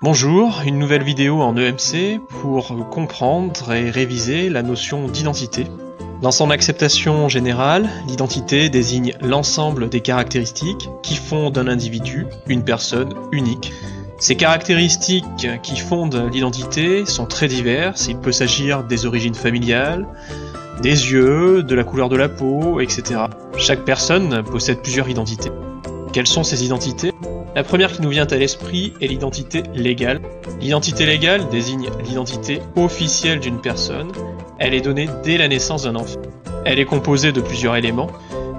Bonjour, une nouvelle vidéo en EMC pour comprendre et réviser la notion d'identité. Dans son acceptation générale, l'identité désigne l'ensemble des caractéristiques qui font d'un individu une personne unique. Ces caractéristiques qui fondent l'identité sont très diverses, il peut s'agir des origines familiales, des yeux, de la couleur de la peau, etc. Chaque personne possède plusieurs identités. Quelles sont ces identités ? La première qui nous vient à l'esprit est l'identité légale. L'identité légale désigne l'identité officielle d'une personne. Elle est donnée dès la naissance d'un enfant. Elle est composée de plusieurs éléments.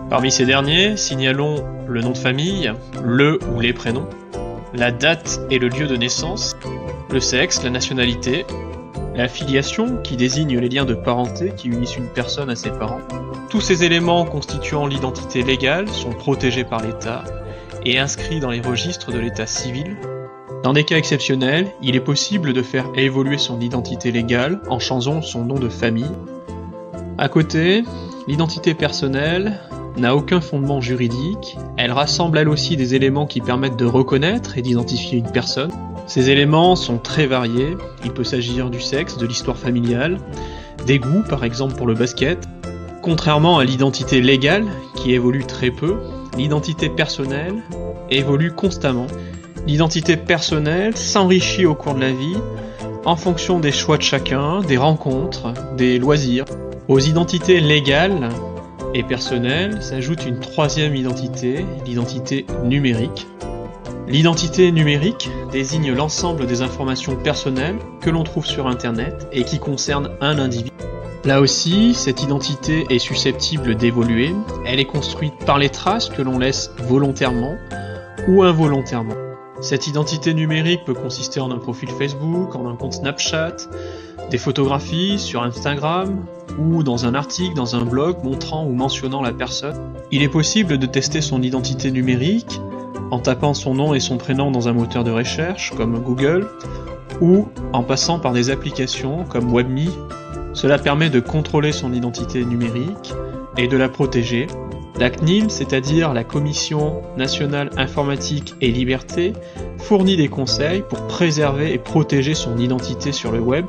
Parmi ces derniers, signalons le nom de famille, le ou les prénoms, la date et le lieu de naissance, le sexe, la nationalité, la filiation qui désigne les liens de parenté qui unissent une personne à ses parents. Tous ces éléments constituant l'identité légale sont protégés par l'État et inscrit dans les registres de l'état civil. Dans des cas exceptionnels, il est possible de faire évoluer son identité légale en changeant son nom de famille. À côté, l'identité personnelle n'a aucun fondement juridique, elle rassemble elle aussi des éléments qui permettent de reconnaître et d'identifier une personne. Ces éléments sont très variés, il peut s'agir du sexe, de l'histoire familiale, des goûts par exemple pour le basket. Contrairement à l'identité légale, qui évolue très peu, l'identité personnelle évolue constamment. L'identité personnelle s'enrichit au cours de la vie en fonction des choix de chacun, des rencontres, des loisirs. Aux identités légales et personnelles s'ajoute une troisième identité, l'identité numérique. L'identité numérique désigne l'ensemble des informations personnelles que l'on trouve sur Internet et qui concernent un individu. Là aussi, cette identité est susceptible d'évoluer, elle est construite par les traces que l'on laisse volontairement ou involontairement. Cette identité numérique peut consister en un profil Facebook, en un compte Snapchat, des photographies sur Instagram, ou dans un article, dans un blog montrant ou mentionnant la personne. Il est possible de tester son identité numérique en tapant son nom et son prénom dans un moteur de recherche comme Google, ou en passant par des applications comme WebMe. Cela permet de contrôler son identité numérique et de la protéger. La CNIL, c'est-à-dire la Commission nationale informatique et liberté, fournit des conseils pour préserver et protéger son identité sur le web.